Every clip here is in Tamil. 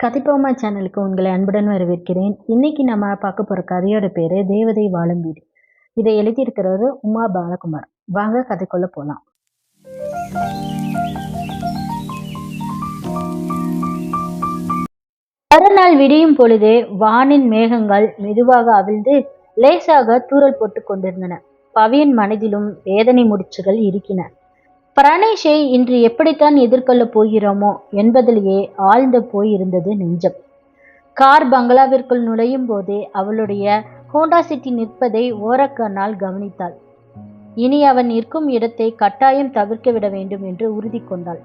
கதைப்போமா சேனலுக்கு உங்களை அன்புடன் வரவேற்கிறேன். இன்னைக்கு நம்ம பார்க்க போற கதையோட பேரு தேவதை வாழும் வீடு. இதை எழுதியிருக்கிறது உமா பாலகுமார். வாங்க கதைக்குள்ள போலாம். மறுநாள் விடியும் பொழுதே வானின் மேகங்கள் மெதுவாக அவிழ்ந்து லேசாக தூறல் போட்டு கொண்டிருந்தன. பவியின் மனதிலும் வேதனை முடிச்சுகள் இருக்கின. பிரணேஷை இன்று எப்படித்தான் எதிர்கொள்ளப் போகிறோமோ என்பதிலேயே ஆழ்ந்து போயிருந்தது நெஞ்சம். கார் பங்களாவிற்குள் நுழையும் போதே அவளுடைய ஹோண்டா சிட்டி நிற்பதை ஓரக்கண்ணால் கவனித்தாள். இனி அவன் நிற்கும் இடத்தை கட்டாயம் தவிர்க்க விட வேண்டும் என்று உறுதி கொண்டாள்.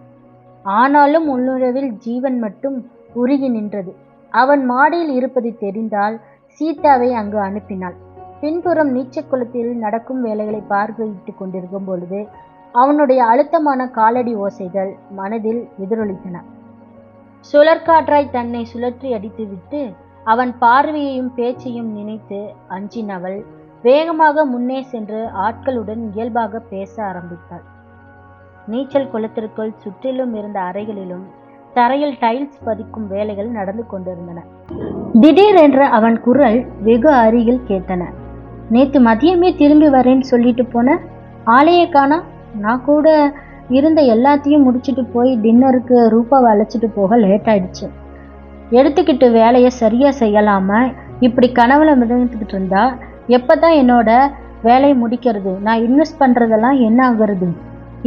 ஆனாலும் உள்ளுணர்வில் ஜீவன் மட்டும் உருகி நின்றது. அவன் மாடியில் இருப்பது தெரிந்தால் சீதாவை அங்கு அனுப்பினாள். பின்புறம் நீச்சல் குளத்தில் நடக்கும் வேலைகளை பார்வையிட்டுக் கொண்டிருக்கும் பொழுது அவனுடைய அழுத்தமான காலடி ஓசைகள் மனதில் எதிரொலித்தன. சுழற்காற்றாய் தன்னை சுழற்றி அடித்துவிட்டு அவன் பார்வையையும் பேச்சையும் நினைத்து அஞ்சினவள் வேகமாக முன்னே சென்று ஆட்களுடன் இயல்பாக பேச ஆரம்பித்தாள். நீச்சல் குளத்திற்குள் சுற்றிலும் இருந்த அறைகளிலும் தரையில் டைல்ஸ் பதிக்கும் வேலைகள் நடந்து கொண்டிருந்தன. திடீரென்று அவன் குரல் வெகு அருகில் கேட்டன. நேத்து மதியமே திரும்பி வரேன்னு சொல்லிட்டு போன, ஆளையே காணா. நான் கூட இருந்த எல்லாத்தையும் முடிச்சுட்டு போய் டின்னருக்கு ரூபாவை அழைச்சிட்டு போக லேட் ஆயிடுச்சு. எடுத்துக்கிட்டு வேலையை சரியா செய்யலாம இப்படி கனவுல மிதந்துக்கிட்டு இருந்தா எப்பதான் என்னோட வேலையை முடிக்கிறது? நான் இன்வெஸ்ட் பண்றதெல்லாம் என்ன ஆகுறது?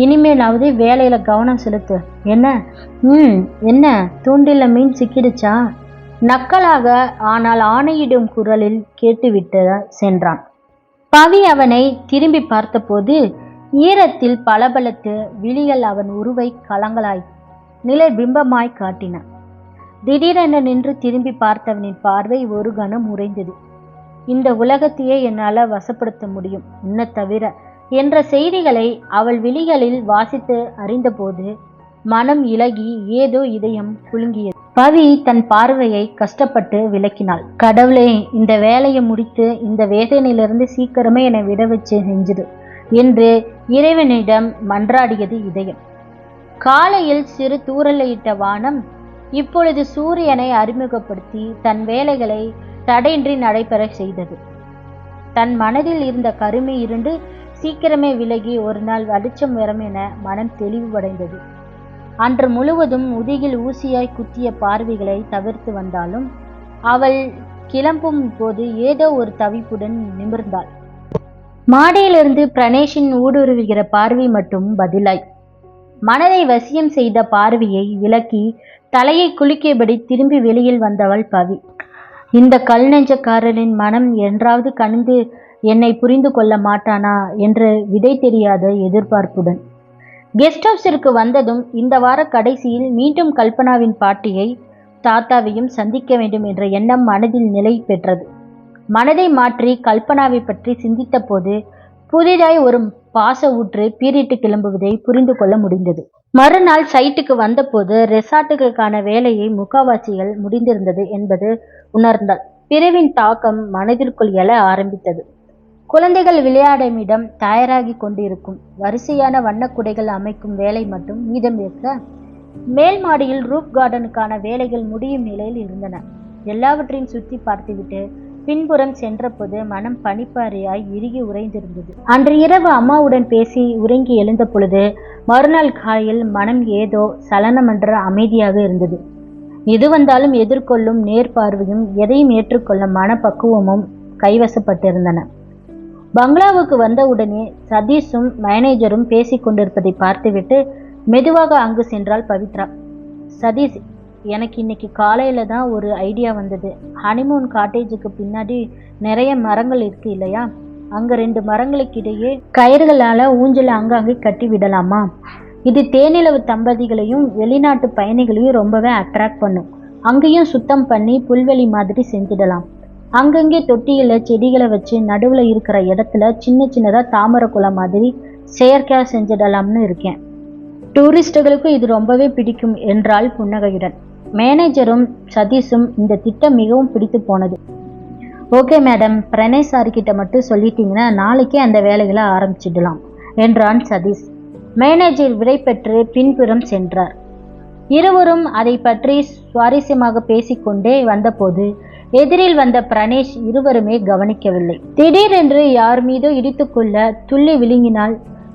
இனிமேலாவது வேலையில கவனம் செலுத்து. என்ன தூண்டில மீன் சிக்கிடுச்சா? நக்கலாக ஆனால் ஆணையிடும் குரலில் கேட்டுவிட்டு சென்றான். பவி அவனை திரும்பி பார்த்தபோது ஈரத்தில் பளபளத்து விழிகள் அவன் உருவை கலங்களாய் நிலை பிம்பமாய் காட்டின. திடீரென நின்று திரும்பி பார்த்தவனின் பார்வை ஒரு கணம் உறைந்தது. இந்த உலகத்தையே என்னால் வசப்படுத்த முடியும் உன்னை தவிர என்ற செய்திகளை அவள் விழிகளில் வாசித்து அறிந்தபோது மனம் இலகி ஏதோ இதயம் குலுங்கியது. பவி தன் பார்வையை கஷ்டப்பட்டு விளக்கினாள். கடவுளே, இந்த வேலையை முடித்து இந்த வேதனையிலிருந்து சீக்கிரமே என்னை விட வச்சு செஞ்சிடு என்று இறைவனிடம் மன்றாடியது இதயம். காலையில் சிறு தூறலையிட்ட வானம் இப்பொழுது சூரியனை அறிமுகப்படுத்தி தன் வேலைகளை தடையின்றி நடைபெற செய்தது. தன் மனதில் இருந்த கருமை இருண்டு சீக்கிரமே விலகி ஒரு நாள் வெளிச்சம் வரும் என மனம் தெளிவடைந்தது. அன்று முழுவதும் முதுகில் ஊசியாய் குத்திய பார்வைகளை தவிர்த்து வந்தாலும் அவள் கிளம்பும் போது ஏதோ ஒரு தவிப்புடன் நிமிர்ந்தாள். மாடியிலிருந்து பிரணேஷின் ஊடுருவுகிற பார்வை மட்டும் பதிலாய் மனதை வசியம் செய்த பார்வையை விலக்கி தலையை குலுக்கியபடி திரும்பி வெளியில் வந்தவள் பவி. இந்த கல் நெஞ்சக்காரனின் மனம் என்றாவது கனிந்து என்னை புரிந்து கொள்ள மாட்டானா என்று விடை தெரியாத எதிர்பார்ப்புடன் கெஸ்ட் ஹவுஸிற்கு வந்ததும் இந்த வார கடைசியில் மீண்டும் கல்பனாவின் பாட்டியை தாத்தாவையும் சந்திக்க வேண்டும் என்ற எண்ணம் மனதில் நிலை பெற்றது. மனதை மாற்றி கல்பனாவை பற்றி சிந்தித்த போது புதிதாய் ஒரு பாச ஊற்று பீரிட்டு கிளம்புவதை புரிந்து கொள்ள முடிந்தது. மறுநாள் சைட்டுக்கு வந்தபோது ரெசார்ட்டுகளுக்கான வேலையை முக்காவாசிகள் முடிந்திருந்தது என்பது உணர்ந்தாள். பிரிவின் தாக்கம் மனதிற்குள் எழ ஆரம்பித்தது. குழந்தைகள் விளையாடமிடம் தயாராகி கொண்டிருக்கும் வரிசையான வண்ணக்குடைகள் அமைக்கும் வேலை மட்டும் மீதம் இருக்க மேல் மாடியில் ரூப் கார்டனுக்கான வேலைகள் முடியும் நிலையில் இருந்தன. எல்லாவற்றையும் சுற்றி பார்த்துவிட்டு பின்புறம் சென்றபோது மனம் பனிப்பாறையாய் இறுகி உறைந்திருந்தது. அன்று இரவு அம்மாவுடன் பேசி உறங்கி எழுந்த பொழுது மறுநாள் காலையில் மனம் ஏதோ சலனமன்ற அமைதியாக இருந்தது. எது வந்தாலும் எதிர்கொள்ளும் நேர்பார்வையும் எதையும் ஏற்றுக்கொள்ள மனப்பக்குவமும் கைவசப்பட்டிருந்தன. பங்களாவுக்கு வந்தவுடனே சதீஷும் மேனேஜரும் பேசிக் கொண்டிருப்பதை பார்த்துவிட்டு மெதுவாக அங்கு சென்றாள் பவித்ரா. சதீஷ், எனக்கு இன்னைக்கு காலையில தான் ஒரு ஐடியா வந்தது. ஹனிமூன் காட்டேஜுக்கு பின்னாடி நிறைய மரங்கள் இருக்கு இல்லையா? அங்க 2 மரங்களுக்கிடையே கயிறுகளால ஊஞ்சல அங்கங்கே கட்டி விடலாமா? இது தேனிலவு தம்பதிகளையும் வெளிநாட்டு பயணிகளையும் ரொம்பவே அட்ராக்ட் பண்ணும். அங்கேயும் சுத்தம் பண்ணி புல்வெளி மாதிரி செஞ்சிடலாம். அங்கங்கே தொட்டியில செடிகளை வச்சு நடுவில் இருக்கிற இடத்துல சின்ன சின்னதாக தாமரை குளம் மாதிரி செயற்கையாக செஞ்சிடலாம்னு இருக்கேன். டூரிஸ்டுகளுக்கும் இது ரொம்பவே பிடிக்கும் என்றாள் புன்னகையுடன். மேனேஜரும் சதீஷும் இந்த திட்டம் மிகவும் பிடித்து போனது. ஓகே மேடம், பிரணேஷ் சார்கிட்ட மட்டும் சொல்லிட்டீங்கன்னா நாளைக்கே அந்த வேலைகளை ஆரம்பிச்சிடலாம் என்றான் சதீஷ். மேனேஜர் விடை பெற்று பின்புறம் சென்றார். இருவரும் அதை பற்றி சுவாரஸ்யமாக பேசிக்கொண்டே வந்தபோது எதிரில் வந்த பிரணேஷ் இருவருமே கவனிக்கவில்லை. திடீரென்று யார் மீதோ இடித்துக்கொள்ள துள்ளி விழுங்கினாள்.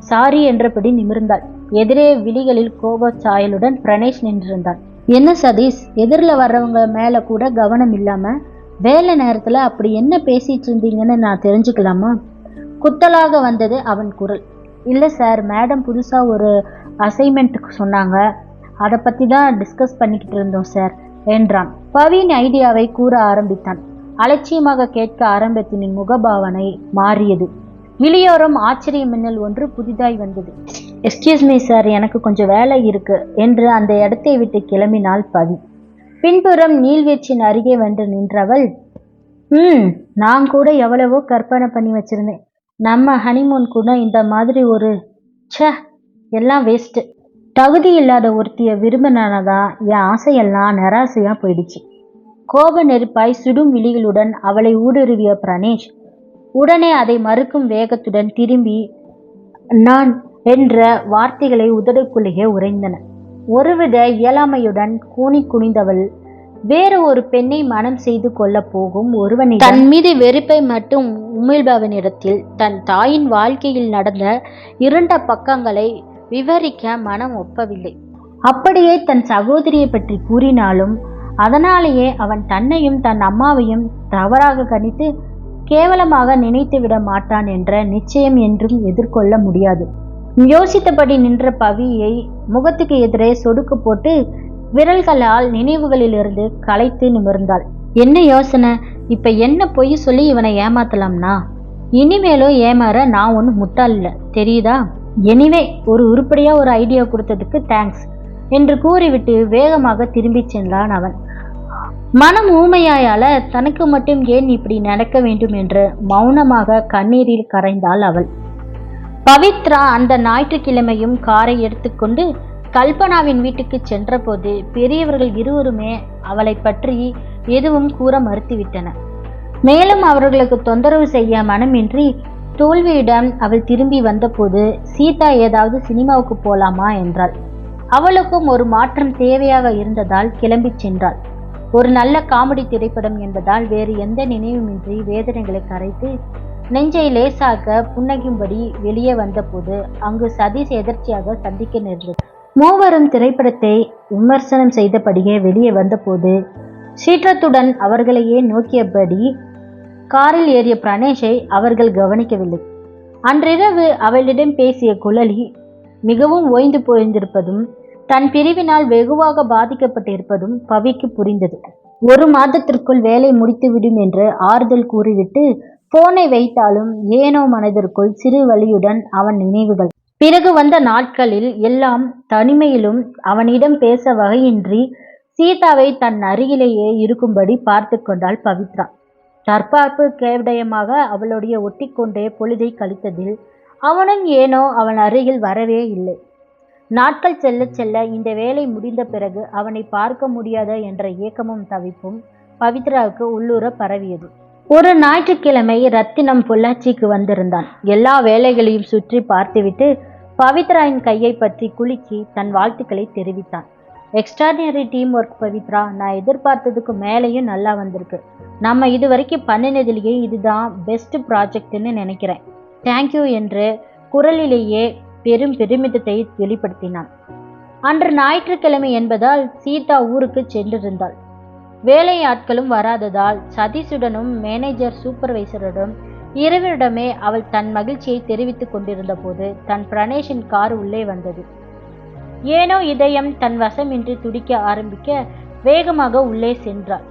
சாரி என்றபடி நிமிர்ந்தாள். எதிரே விழிகளில் கோப சாயலுடன் பிரணேஷ் நின்றிருந்தான். என்ன சதீஷ், எதிரில் வர்றவங்க மேல கூட கவனம் இல்லாம வேலை நேரத்துல அப்படி என்ன பேசிட்டு இருந்தீங்கன்னு நான் தெரிஞ்சுக்கலாமா? குத்தலாக வந்தது அவன் குரல். இல்லை சார், மேடம் புதுசா ஒரு அசைன்மெண்ட்டுக்கு சொன்னாங்க, அதை பற்றி தான் டிஸ்கஸ் பண்ணிக்கிட்டு இருந்தோம் சார் என்றான். பவியின் ஐடியாவை கூற ஆரம்பித்தான். அலட்சியமாக கேட்க ஆரம்பத்தின் முகபாவனை மாறியது. விழியோரம் ஆச்சரிய மின்னல் ஒன்று புதிதாய் வந்தது. எக்ஸ்கியூஸ் மீ சார், எனக்கு கொஞ்சம் வேலை இருக்கு என்று அந்த இடத்தை விட்டு கிளம்பினாள் பவி. பின்புறம் நீல்வீழ்ச்சியின் அருகே வந்து நின்றவள், நான் கூட எவ்வளவோ கற்பனை பண்ணி வச்சிருந்தேன். நம்ம ஹனிமூன் கூட இந்த மாதிரி ஒரு எல்லாம் வேஸ்ட்டு. தகுதி இல்லாத ஒருத்திய விரும்பினானதான் என் ஆசையெல்லாம் நிராசையா போயிடுச்சு. கோப நெருப்பாய் சுடும் விழிகளுடன் அவளை ஊடுருவிய பிரணேஷ் உடனே அதை மறுக்கும் வேகத்துடன் திரும்பி நான் என்ற வார்த்தைகளை உதடுக்குள்ளேயே உறைந்தன. ஒருவித இயலாமையுடன் கூனி குனிந்தவள் வேறு ஒரு பெண்ணை மனம் செய்து கொள்ள போகும் ஒருவனை தன் மீது வெறுப்பை மட்டும் உமிழ்பவனிடத்தில் தன் தாயின் வாழ்க்கையில் நடந்த இருண்ட பக்கங்களை விவரிக்க மனம் ஒப்பவில்லை. அப்படியே தன் சகோதரியை பற்றி கூறினாலும் அதனாலேயே அவன் தன்னையும் தன் அம்மாவையும் தவறாக கணித்து கேவலமாக நினைத்து விட மாட்டான் என்ற நிச்சயம் என்றும் எதிர்கொள்ள முடியாது. யோசித்தபடி நின்ற பவியை முகத்துக்கு எதிரே சொடுக்கு போட்டு விரல்களால் நினைவுகளிலிருந்து களைத்து நிமிர்ந்தாள். என்ன யோசனை? இப்ப என்ன பொய் சொல்லி இவனை ஏமாத்தலாம்னா? இனிமேலும் ஏமாற நான் ஒன்றும் முட்டாள் இல்லை, தெரியுதா? எனிவே, ஒரு உருப்படியா ஒரு ஐடியா கொடுத்ததுக்கு தேங்க்ஸ் என்று கூறிவிட்டு வேகமாக திரும்பி சென்றான் அவன். மனம் ஊமையாயால தனக்கு மட்டும் ஏன் இப்படி நடக்க வேண்டும் என்று மௌனமாக கண்ணீரில் கரைந்தாள் அவள். பவித்ரா அந்த ஞாயிற்றுக்கிழமையும் காரை எடுத்துக்கொண்டு கல்பனாவின் வீட்டுக்கு சென்றபோது பெரியவர்கள் இருவருமே அவளை பற்றி எதுவும் கூற மறுத்துவிட்டனர். மேலும் அவர்களுக்கு தொந்தரவு செய்ய மனமின்றி தோல்வியிடம் அவள் திரும்பி வந்தபோது சீதா ஏதாவது சினிமாவுக்கு போலாமா என்றாள். அவளுக்கும் ஒரு மாற்றம் தேவையாக இருந்ததால் கிளம்பி சென்றாள். ஒரு நல்ல காமெடி திரைப்படம் என்பதால் வேறு எந்த நினைவுமின்றி வேதனைகளை கரைத்து நெஞ்சை லேசாக புன்னகையும்படி வெளியே வந்தபோது அங்கு சதீஷ் எதர்ச்சியாக சந்திக்க நேர்ந்தது. மூவரும் திரைப்படத்தை விமர்சனம் செய்தபடியே வெளியே வந்தபோது சீற்றத்துடன் அவர்களையே நோக்கியபடி காரில் ஏறிய பிரணேஷை அவர்கள் கவனிக்கவில்லை. அன்றிரவு அவளிடம் பேசிய குழலி மிகவும் ஓய்ந்து போயிருந்திருப்பதும் தன் பிரிவினால் வெகுவாக பாதிக்கப்பட்டிருப்பதும் பவிக்கு புரிந்தது. 1 மாதத்திற்குள் வேலை முடித்துவிடும் என்று ஆறுதல் கூறிவிட்டு போனை வைத்தாலும் ஏனோ மனதிற்குள் சிறு வலியுடன் அவன் நினைவுகள். பிறகு வந்த நாட்களில் எல்லாம் தனிமையிலும் அவனிடம் பேச வகையின்றி சீதாவை தன் அருகிலேயே இருக்கும்படி பார்த்து கொண்டாள் பவித்ரா. தற்பார்ப்பு கேடயமாக அவளுடைய ஒட்டிக்கொண்டே பொழுதை கழித்ததில் அவனும் ஏனோ அவன் அருகில் வரவே இல்லை. நாட்கள் செல்ல செல்ல இந்த வேலை முடிந்த பிறகு அவனை பார்க்க முடியாத என்ற ஏக்கமும் தவிப்பும் பவித்ராவுக்கு உள்ளூர பரவியது. ஒரு ஞாயிற்றுக்கிழமை ரத்தினம் பொள்ளாச்சிக்கு வந்திருந்தான். எல்லா வேலைகளையும் சுற்றி பார்த்துவிட்டு பவித்ராவின் கையை பற்றி குலுக்கி தன் வாழ்த்துக்களை தெரிவித்தான். எக்ஸ்ட்ராடினரி டீம் ஒர்க் பவித்ரா, நான் எதிர்பார்த்ததுக்கு மேலேயும் நல்லா வந்திருக்கு. நம்ம இதுவரைக்கும் பண்ணினதிலேயே இதுதான் பெஸ்ட் ப்ராஜெக்ட்னு நினைக்கிறேன். தேங்க்யூ என்று குரலிலேயே பெரும் பெருமிதத்தை வெளிப்படுத்தினான். அன்று ஞாயிற்றுக்கிழமை என்பதால் சீதா ஊருக்கு சென்றிருந்தாள். வேலை ஆட்களும் வராததால் சதீஷுடனும் மேனேஜர் சூப்பர்வைசருடன் இரவிடமே அவள் தன் மகிழ்ச்சியை தெரிவித்துக் கொண்டிருந்த போது தன் பிரணேஷின் கார் உள்ளே வந்தது. ஏனோ இதயம் தன் வசமின்றி துடிக்க ஆரம்பிக்க வேகமாக உள்ளே சென்றாள்.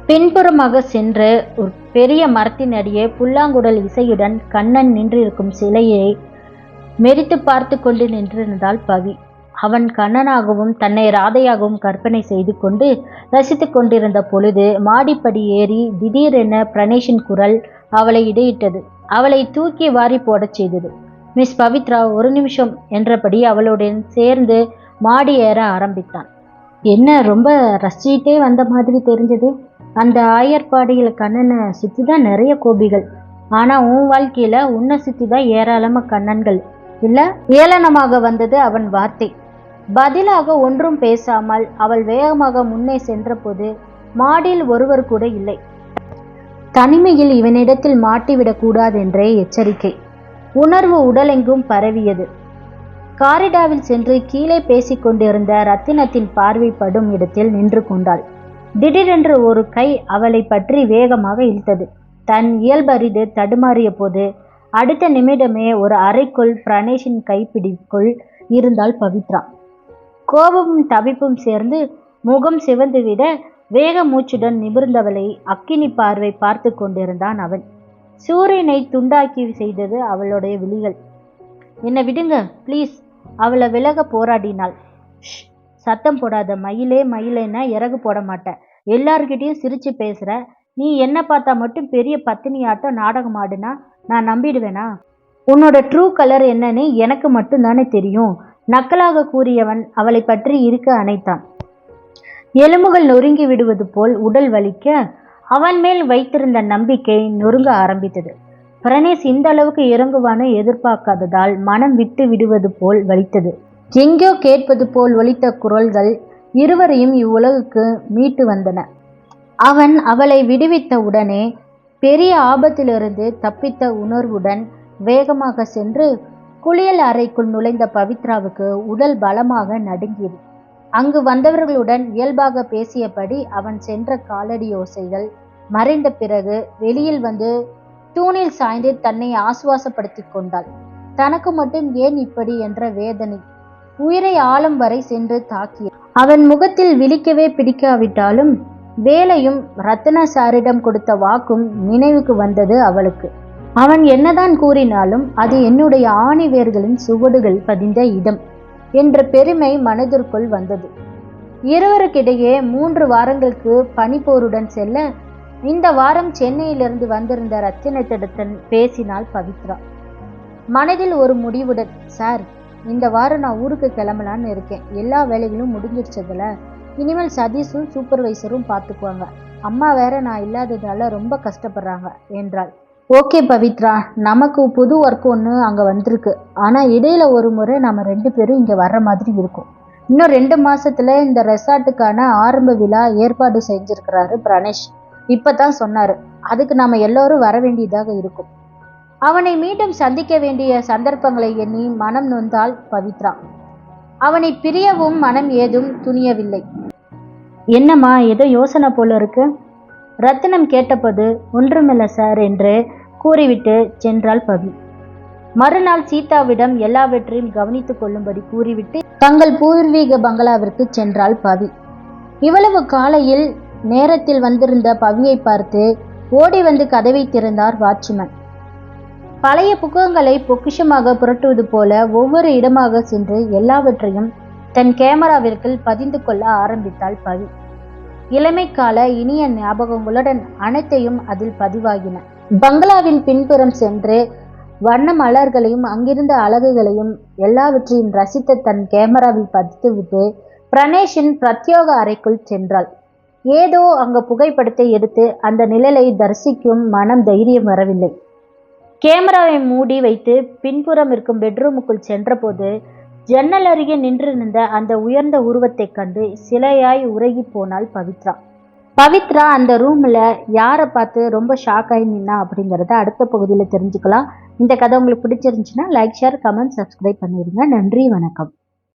பின்புறமாக சென்று ஒரு பெரிய மரத்தின் அடியே புல்லாங்குழல் இசையுடன் கண்ணன் நின்றிருக்கும் சிலையை மெரித்து பார்த்து கொண்டு நின்றிருந்தாள் பவி. அவன் கண்ணனாகவும் தன்னை ராதையாகவும் கற்பனை செய்து கொண்டு ரசித்து கொண்டிருந்த பொழுது மாடிப்படி ஏறி திடீரென பிரணேஷின் குரல் அவளை இடையிட்டது. அவளை தூக்கி வாரி போடச் செய்தது. மிஸ் பவித்ரா, 1 நிமிஷம் என்றபடி அவளுடன் சேர்ந்து மாடி ஏற ஆரம்பித்தான். என்ன, ரொம்ப ரசிச்சிட்டே வந்த மாதிரி தெரிஞ்சது. அந்த ஆயர்பாடியில் கண்ணனை சுற்றி தான் நிறைய கோபிகள், ஆனால் உன் வாழ்க்கையில் உன்னை சுற்றி தான் ஏராளமாக கண்ணன்கள் இல்லை? ஏளனமாக வந்தது அவன் வார்த்தை. பதிலாக ஒன்றும் பேசாமல் அவள் வேகமாக முன்னே சென்றபோது மாடியில் ஒருவர் கூட இல்லை. தனிமையில் இவனிடத்தில் மாட்டிவிடக் கூடாதென்றே எச்சரிக்கை. உணர்வு உடலெங்கும் பரவியது. காரிடாவில் சென்று கீழே பேசிக் கொண்டிருந்த ரத்தினத்தின் பார்வை படும் இடத்தில் நின்று கொண்டாள். திடீரென்று ஒரு கை அவளை பற்றி வேகமாக இழுத்தது. தன் இயல்பறிது தடுமாறிய போது அடுத்த நிமிடமே ஒரு அறைக்குள் பிரணேஷின் கைப்பிடிக்குள் இருந்தாள் பவித்ரா. கோபமும் தவிப்பும் சேர்ந்து முகம் சிவந்துவிட வேக மூச்சுடன் நிமிர்ந்தவளை அக்கினி பார்வை பார்த்து கொண்டிருந்தான் அவன். சூரியனை துண்டாக்கி செய்தது அவளுடைய விழிகள். என்னை விடுங்க ப்ளீஸ். அவளை விலக போராடினாள். சத்தம் போடாத, மயிலே மயிலேன்னா இறகு போட மாட்டேன். எல்லார்கிட்டையும் சிரிச்சு பேசுற. நீ என்ன பார்த்தா மட்டும் பெரிய பத்தினியாட்டம் நாடகம் ஆடுனா நான் நம்பிடுவேனா? உன்னோட ட்ரூ கலர் என்னன்னு எனக்கு மட்டும்தானே தெரியும். நக்கலாக கூறியவன் அவளை பற்றி இருக்க அணைத்தான். எலும்புகள் நொறுங்கி விடுவது போல் உடல் வலிக்க அவன் மேல் வைத்திருந்த நம்பிக்கை நொறுங்க ஆரம்பித்தது. பிரணேஷ் இந்த அளவுக்கு இறங்குவானு எதிர்பார்க்காததால் மனம் விட்டு விடுவது போல் வலித்தது. எங்கோ கேட்பது போல் ஒலித்த குரல்கள் இருவரையும் இவ்வுலகுக்கு மீட்டு வந்தன. அவன் அவளை விடுவித்த உடனே பெரிய ஆபத்திலிருந்து தப்பித்த உணர்வுடன் வேகமாக சென்று குளியல் அறைக்குள் நுழைந்த பவித்ராவுக்கு உடல் பலமாக நடுங்கியது. அங்கு வந்தவர்களுடன் இயல்பாக பேசியபடி அவன் சென்ற காலடி ஓசைகள் மறைந்த பிறகு வெளியில் வந்து தூணில் சாய்ந்து தன்னை ஆசுவாசப்படுத்தி கொண்டாள். தனக்கு மட்டும் ஏன் இப்படி என்ற வேதனை உயிரை ஆழம் வரை சென்று தாக்கிய. அவன் முகத்தில் விழிக்கவே பிடிக்காவிட்டாலும் வேலையும் ரத்னா சாரிடம் கொடுத்த வாக்கும் நினைவுக்கு வந்தது அவளுக்கு. அவன் என்னதான் கூறினாலும் அது என்னுடைய ஆணி வேர்களின் சுவடுகள் பதிந்த இடம் என்ற பெருமை மனதிற்குள் வந்தது. இருவருக்கிடையே 3 வாரங்களுக்கு பனிப்போருடன் செல்ல இந்த வாரம் சென்னையிலிருந்து வந்திருந்த ரத்தினத்திடத்தன் பேசினாள் பவித்ரா. மனதில் ஒரு முடிவுடன், சார், இந்த வாரம் நான் ஊருக்கு கிளம்பலான்னு இருக்கேன். எல்லா வேலைகளும் முடிஞ்சிருச்சதுல. இனிமேல் சதீஷும் சூப்பர்வைசரும் பார்த்துக்குவாங்க. அம்மா வேற நான் இல்லாததால ரொம்ப கஷ்டப்படுறாங்க என்றாள். ஓகே பவித்ரா, நமக்கு புது ஒர்க் ஒன்று அங்கே வந்திருக்கு. ஆனால் இடையில ஒரு முறை நம்ம 2 பேரும் இங்கே வர்ற மாதிரி இருக்கும். இன்னும் 2 மாசத்துல இந்த ரெசார்ட்டுக்கான ஆரம்ப விழா ஏற்பாடு செஞ்சிருக்கிறாரு பிரணேஷ். இப்பதான் சொன்னாரு. அதுக்கு நாம எல்லோரும் வர வேண்டியதாக இருக்கும். அவனை மீண்டும் சந்திக்க வேண்டிய சந்தர்ப்பங்களை எண்ணி மனம் நொந்தாள் பவித்ரா. அவனை பிரியவும் மனம் ஏதும் துணியவில்லை. என்னம்மா, ஏதோ யோசனை போல இருக்கு? ரத்தினம் கேட்டபோது ஒன்றுமில்ல சார் என்று கூறிவிட்டு சென்றாள் பவி. மறுநாள் சீதாவிடம் எல்லாவற்றையும் கவனித்துக் கொள்ளும்படி கூறிவிட்டு தங்கள் பூர்வீக பங்களாவிற்கு சென்றாள் பவி. இவ்வளவு காலையில் நேரத்தில் வந்திருந்த பவியை பார்த்து ஓடி வந்து கதவை திறந்தார் வாட்ச்மேன். பழைய புத்தகங்களை பொக்கிஷமாக புரட்டுவது போல ஒவ்வொரு இடமாக சென்று எல்லாவற்றையும் தன் கேமராவிற்குள் பதிந்து கொள்ள ஆரம்பித்தாள் பவி. இளமைக்கால இனிய ஞாபகங்களுடன் அனைத்தையும் அதில் பதிவாகின. பங்களாவின் பின்புறம் சென்று வண்ண மலர்களையும் அங்கிருந்த அழகுகளையும் எல்லாவற்றையும் ரசித்த தன் கேமராவில் பதித்துவிட்டு பிரணேஷின் பிரத்யோக அறைக்குள் சென்றாள். ஏதோ அங்கு புகைப்படத்தை எடுத்து அந்த நிழலை தரிசிக்கும் மனம் தைரியம் வரவில்லை. கேமராவை மூடி வைத்து பின்புறம் இருக்கும் பெட்ரூமுக்குள் சென்றபோது ஜன்னல் அருகே நின்றிருந்த அந்த உயர்ந்த உருவத்தை கண்டு சிலையாய் உருகி போனாள் பவித்ரா. பவித்ரா அந்த ரூம்ல யாரை பார்த்து ரொம்ப ஷாக் ஆகி நின்னா அப்படிங்கிறத அடுத்த பகுதியில் தெரிஞ்சுக்கலாம். இந்த கதை உங்களுக்கு பிடிச்சிருந்துச்சுன்னா லைக், ஷேர், கமெண்ட், சப்ஸ்கிரைப் பண்ணிடுங்க. நன்றி, வணக்கம்.